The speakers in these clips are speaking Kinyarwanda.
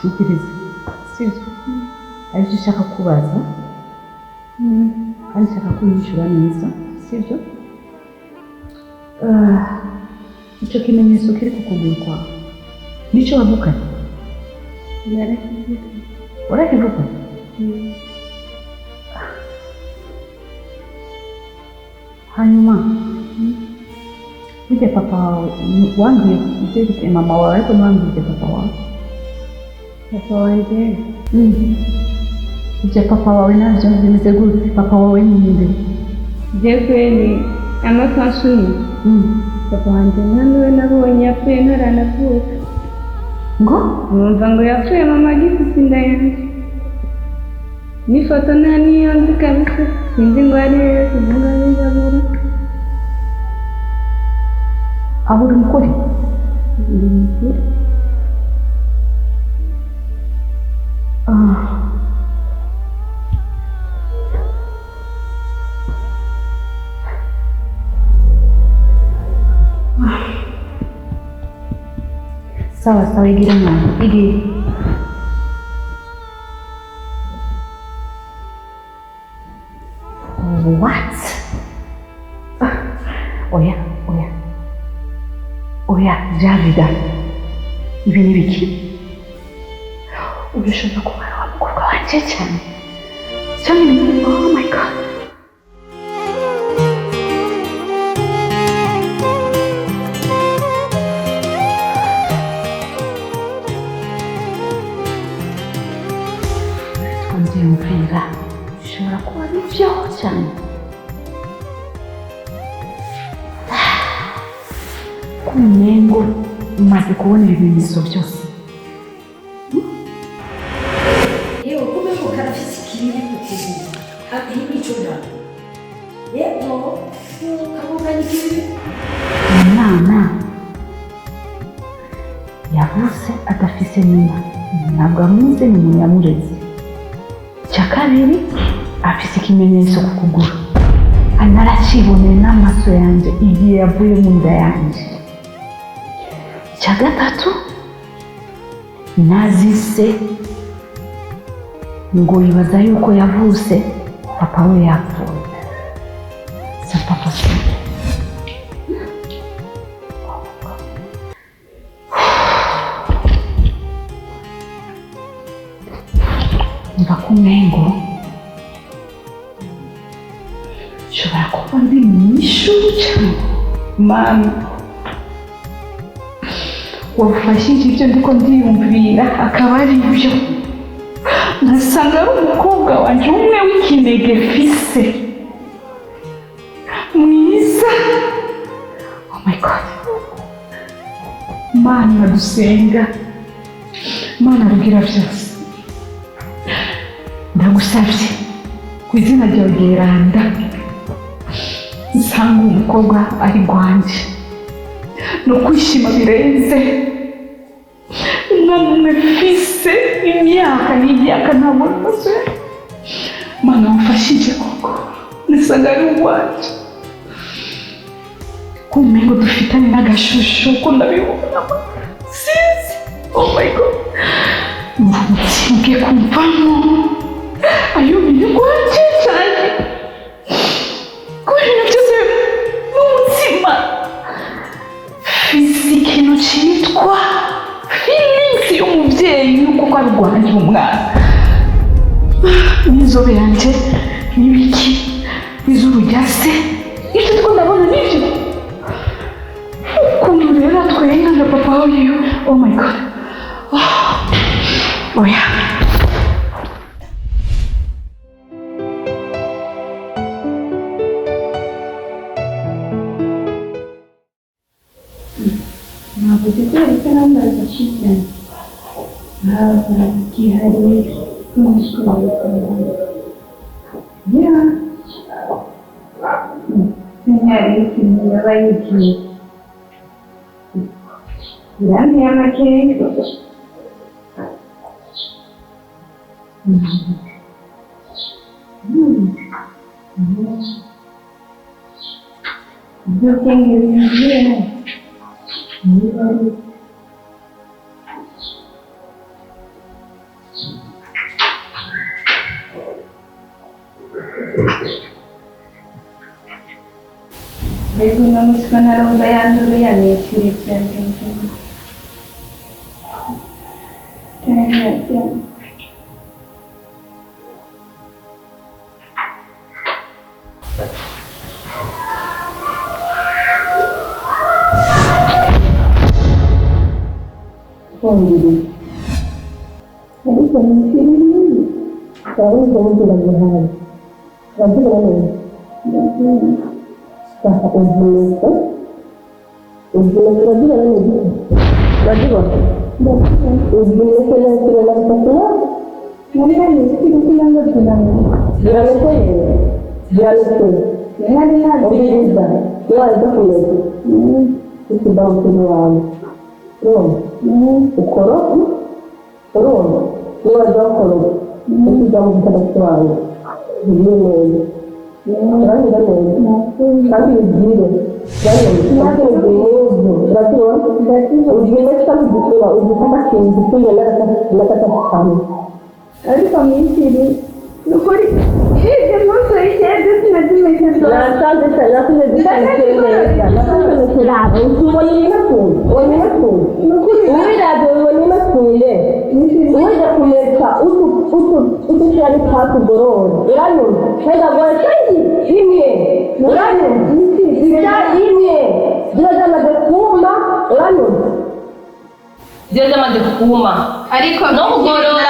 Ikiriza. Sibyo. Ariko ushaka kubaza. Kandi ushaka kunyishura neza. Sibyo? Icyo kimenyetso kiri ku kuguru kwawe. Nicyo wavukanye? Urakivukanye? Hanyuma burya papa wawe wambwiye ibyo bifite mama wawe ariko ntiwambwiye papa wawe. Papa wanjye burya papa wawe nabyo bimeze gute? Papa wawe ni imbere jyewe ni amakansuni. Papa wanjye naniwe nabonye yapfuye ntaranavuka. ngo numva ngo yapfuye mama agifite inda yanjye. N'ifoto nta niyo nzi kabisa, sinzi ngo ari hehe, sinzi ngo ari njabura. Aho uri mukuri? Ndi mukuri. Sawa, igira mwana, igira. What? Oya, Javida. Ibi ni biki? Urashobora kuba ari wa mukobwa wanjye cyane. Oh my God. Ndiyumvira bishobora kuba ari byo cyane. Kumengo umaze kubona ibimenyetso byose. Yewe kube mu karafisi kiriri kukuguru hafi y'icyo ndabo. Yego kabuga ni kiriri. Umwana yavuze adafise nyina, ntabwo amuzi ni umunyamurezi. Icya kabiri afise ikimenyetso ku kuguru, anarakiboneye n'amaso yanjye igihe yavuye mu nda yanjye. Icya gatatu nazise ngo yibaza yuko yavuse papa we yapfuye. C'est pas possible. Kumengo ushobora kuba ndi mw'ishuri cyane. Mama wafashije ibyo ndiko ndiyumvira akaba ari byo, nasanga ari umukobwa wanjye umwe w'ikinege fise mwiza. Oh my God. Mana dusenga, Mana rugira byose, ndagusabye ku izina ryawe ryeranda nsanga umukobwa ari rwanjye no kwishima birenze. Umwana mfise imyaka n'imyaka ntabwo nose. Mana wamfashije koko nisanga ari uwanje. Kumengo dufitanye n'agashusho ko ndabibona sinzi. Oh my God. Mvuge kumvamo ayumiye rwanje cyane kubera byose n'umutima. Fisi ikintu cyitwa feelings y'umubyeyi yuko ko arwanya umwana. N'inzobe yanjye n'ibiki n'izuru rya se, ibyo two ndabona n'ibyo ukuntu rero twenga na papa wawe. Oh my God. Oya. Kutetea namba za shida hapa kihari kumshukuru ya nyari kimyabaiki ndani ya makeni ndio kingine Bego namus kanarong bayan dulu ya nih sirip dan kencing. Kayaknya. Jadi kondisi ini sekarang jangan tidak berhal. Nanti kalau Sah ujung itu lagi dalam lagi kok. Ujung itu yang sudah lagi tua. Nanti kan itu bilang berjalan. Jalan itu ya. Jalan itu. Jangan lihat. Oke juga. Ya itu boleh. Itu baru semua. Ukorok. Turun. Dua jam kalau. Itu jam kita bersuara. Begini. Orang tidak tahu, tapi begini, jangan berarti begini kan buku lah, buku macam buku yang nak kami. Ada kami sini, nukuri, jangan saya jadi nanti macam tu. Nanti saya tu jadi nanti saya semua ini macam, nukuri, dah ada ini macam ni. Uwe dah punya utu cari satu borong, lalu saya buat ini, lalu ini, dia dah ada kuma, lalu dia dah ada kuma. Ariko, Não gorore,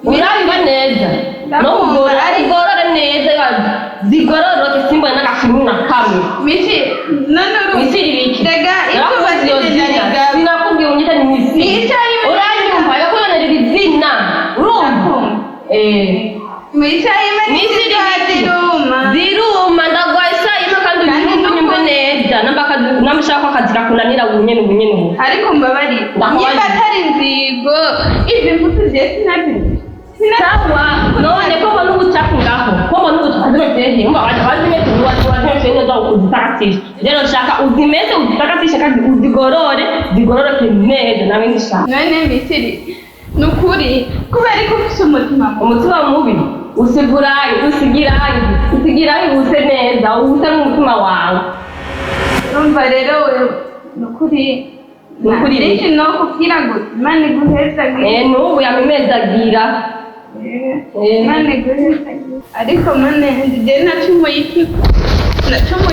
urani baneza, não gorore neza, zigororo kisimba na kashimuna kami. Misi, nanu. Misi riki. Daga, itu pasti jadi. Sinakumbia unyita ni misi. Misi urani umpa yakona na rizina. Misi di rumah. Di rumah ndagwaisa ima kandi nyumba neza nambaka namshaka kazira kunanira bunyene. Ariko mbabari. Niba atari nzigo, izi mbuto je sawa none koko n'ubucafu ngaho koko n'ubucafu zose mba wazimeze wazimeze ndo kuzitakatisha rero shaka uzimeze uzitakatisha kandi zigororoke neza nawe ndishaka none Misiri nukuri kubera ko ufite umutima mubi usigirayi use neza use n'umutima wawe urumva rero nukuri Niki no kugira ngo Imana iguhezagira n'ubu yamemezagira Imana iguhezagira ariko mane njye nacumuye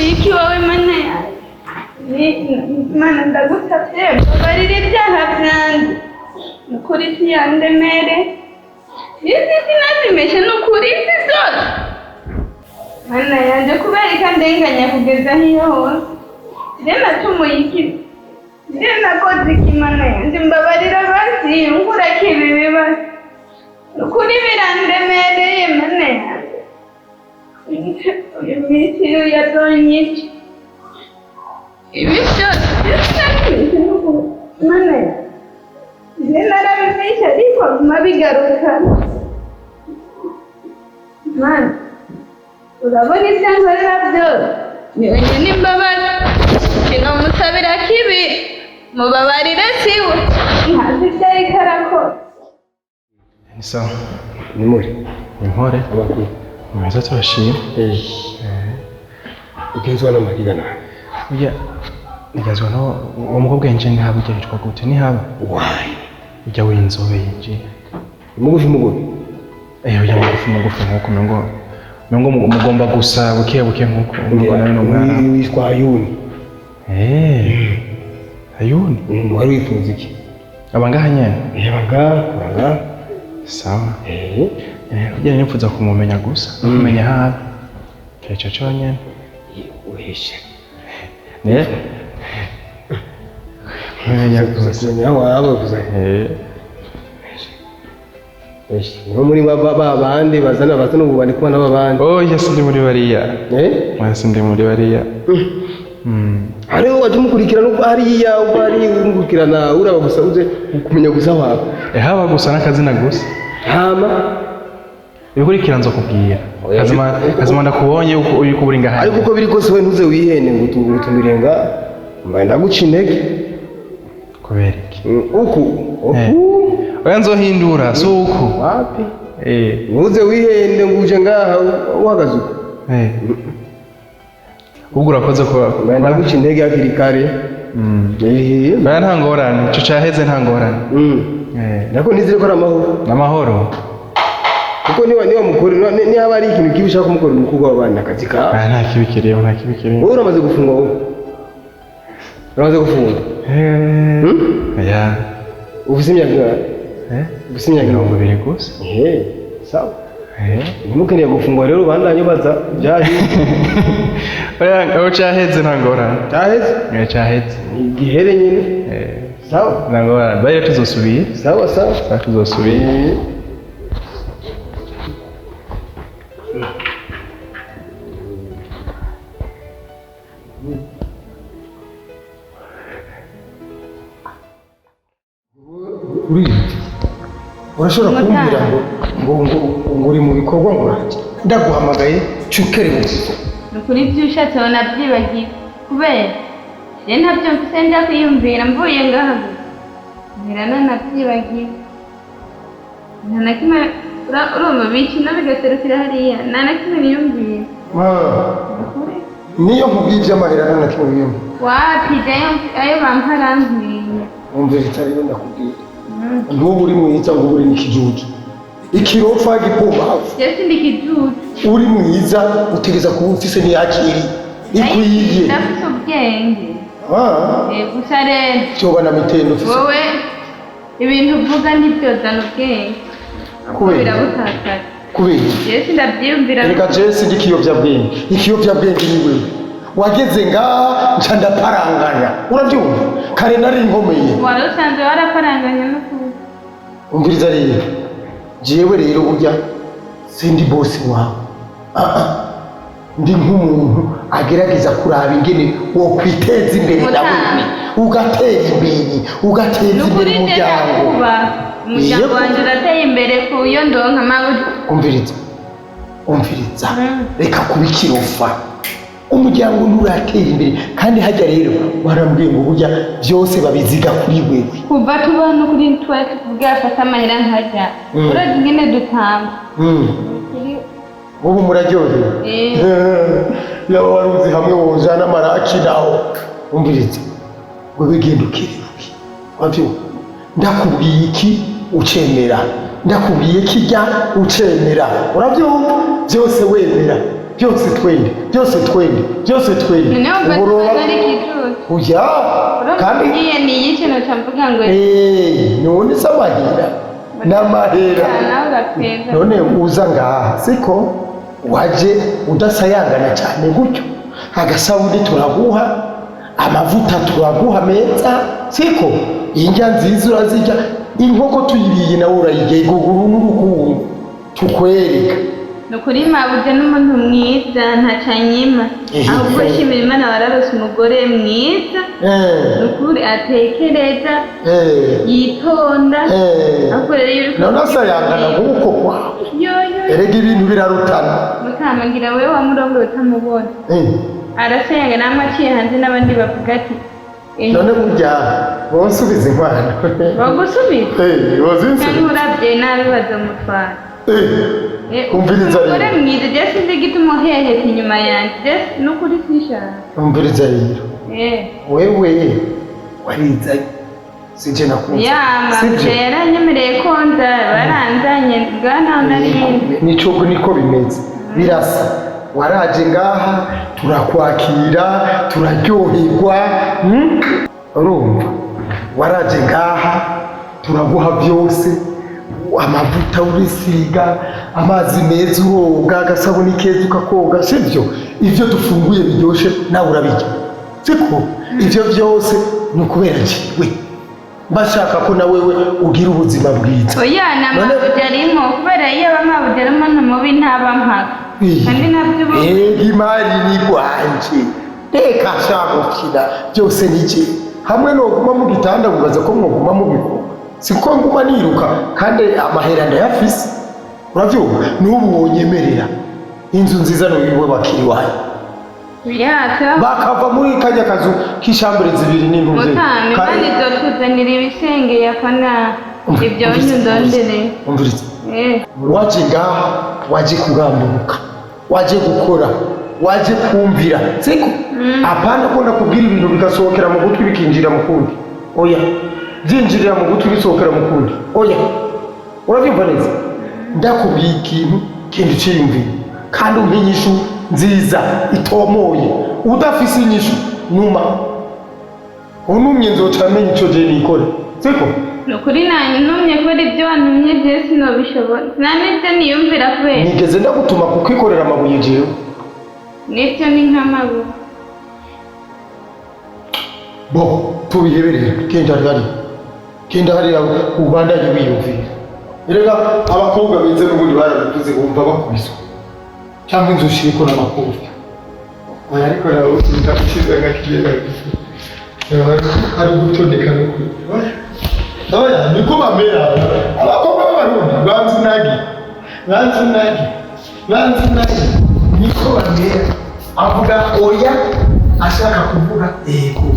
iki wowe mane Imana ndagusabye babarira ibyaha byanjye nukuri siyandemere izi sinazimeshe nukuri izi zose Mana yanjye kubera ndenganya kugeza hiyo hose njye nacumuye iki nakoze ikimana yanjye mbabarira basi nkura kibi bibazo ukuri birandemereye mana yanjye uyu minsi yazonyica ibi byose byose mana yanjye njye narabimeshe ariko guma bigaruka mana urabona ibyo nkorera byose ni wenyine imbabazi kinamusabira kibi mubabarire siwe ntazi ibyo ariko arakora ni sawa ni mpore amakuru meza turashima ugenzwa n'amahiga nawe ujya nigazwa no uwo mukobwa yinjiye ngaha burya yitwa gute ni haba wayi ujya w'inzobe yinjiye mugufi ujya mugufi nk'uko ngo mugomba gusa buke nk'uko nawe n'umwana witwa Ayuni Ayuni wari wifuza iki abangaha nyene yabaga sawa ujya nifuza kumumenya gusa kumenya haba keco cyonyene uhishe kumenya gusa kumenya waba gusa no muri bandi bazana ubu bari kubana babandi yes ndi muri bariya ndi muri bariya hariho waje umukurikirana uko hariya uko ari umukurikirana uraba gusa uze kumenya gusa wawe haba gusa n'akazina gusa hama ibikurikira nzo kubwira kazima ndakubonye uri kuburinga hano ariko uko biri kose we ntuze wihene ngo utumbirenga mbaye ndaguca intege kuberiki uku oya nzohindura so uku wapi uze wihende nguje ngaha uhagaze uko ubwo urakoze ko bana guca intege hakiri kare baya nta ngorane ico caheze nta ngorane nako nizire ko ari amahoro n'amahoro kuko niba mukuru ni haba ari ikintu kibi ushaka kumukora umukobwa w'abana akazi kawe nta kibikiriyeho wowe uramaze gufungwa wowe uramaze gufungwa ya ufise imyaka ufise imyaka 20 gusa sawa ntimukeneye gufungwa rero bandanye baza byaje oya aho caheze nta ngorane caheze igihere nyine sawa nta ngorane baye tuzosubiye sawa tuzosubiye urashobora kumbwira ngo uri mu bikorwa ngo ndaguhamagaye cyukere gusa nukuri ibyo ushatse wanabyibagiwe kubera je ntabyo mfise njya kwiyumvira mvuye ngaha ntirana nabyibagiwe nta na kimwe urumva bikina bigaserukira hariya nta na kimwe niyumvira niyo nkubwiye iby'amahera nta na kimwe wiyumvira wapi ayo bamparanzwiye umvira itari yo ndakubwira ntubu uri mwiza ngo uri n'ikijuju ikirofa gipomba hafi jesi ndi kijuju uri mwiza utegeza kuba ufise ntiyakiri ikwiye ndafise ubwenge gusa rero cyoba na mitendo ufise wowe ibintu uvuga ntibyozana ubwenge kubera birabutakara kubera jesi ndabyiyumvira reka jesi ndi ikiyobyabwenge ni wewe wageze ngaha nca ndaparanganya urabyumva kare nari nkomeye wari usanzwe waraparanganya no kuba umviriza rero jewe rero burya sindi bosi wawe ndi nk'umuntu agerageza kuraba ingene wo kwiteza imbere nawe ugatera imbere umuryango umuryango wanjye urateye imbere ku iyo ndonka mabuja umviriza reka kuba ikirofa umuryango nturatera imbere kandi hajya rero warambwiye ngo burya byose babiziga kuri wewe kuva tubona kuri twese tuvuga afata amahera nkajya uraga ingene dutanga ubu muraryohewe yaba wari uzi hamwe wojana amaraki nawe umviriza wewe genda ukiriruke wabyumva ndakubwiye iki ucemera ndakubwiye kijya ucemera urabyumva byose wemera byose twende uboroba ujya kandi ngiye ni ikintu cyamvuga ngo none se amahera n'amahera none uza ngaha siko waje udasayangana cyane gutyo agasabuni turaguha amavuta turaguha meza siko indya nziza urazirya inkoko tuyiriye nawe urayigeye iguguru n'urukundo tukwereka nukuri mabuja n'umuntu mwiza ntacanyima ahubwo shimira Imana wararose umugore mwiza nukuri atekereza yitonda akorera none asayangana nk'uko kwawe erega ibintu birarutana mutamagira wewe wamurongoye utamubona arasayanga namwe aciye hanze n'abandi bavuga ati none burya wonsubiza inkwano bagusubiza kandi urabye nabi bazamutwara umviriza rero umugore mwiza jesi nzi gituma uheheta inyuma yanjye jesi nukuri sinshaka umviriza rero wewe warizanye sije nakunze mabuja yaranyemereye ko nza baranzanye bwana narindi niko bimeze birasa waraje ngaha turakwakira turaryoherwa urumva waraje ngaha turaguha byose amavuta urisiga amazi meza uroga agasabuni keza ukakoga sibyo ibyo dufunguye biryoshye nawe urabirya siko ibyo byose ni ukubera njyewe mbashaka ko na wewe ugira ubuzima bwiza oya na mabuja arimo kubera iyo bamabuja arimo n'umubi ntaba mpaka kandi nabyo imari ni rwanje reka ashaka gukina byose niki hamwe no guma mu gitanda mubaza ko mwoguma mu bikorwa siko nguma niruka kandi amahera ndayafise uravyumva n'ubu wonyemerera inzu nziza n'uwiwe bakiri wayo bakava muri kajya kazu k'ishambure zibiri n'intuze mutami kandi zotuzanira ibisenge yapana ibyo ndondere umviriza waje ngaha waje kugambuka waje gukora waje kumvira siko apana kunda kubwira ibintu bigasohokera mu gutwi bikinjira mu kundi oya byinjirira mu gutwi bisohokera mu kundi oya urabyumva neza ndakubwiye ikintu kindi cyiyumvira kandi umpinyishu nziza itomoye udafise inyishu numa unumye nzoca menya ico je nikore siko nukuri nanjye numye kuri ibyo wantumye je sinobishobora nanite niyumvira kubera nigeze ndagutuma kukikorera amabuye jewe nivyo ni nk'amabuye bo tubiheberera kenda hari ubandanye wiyumvira erega abakobwa bize n'ubundi barabivuze bumva bakubiswa cyangwa inzu ushiriko n'amakobwa oya ariko nawe utakiza ngakigera hari gutondeka no kuri oya niko bamera abakobwa b'abarundi banzi niko bamera avuga oya ashaka kuvuga ego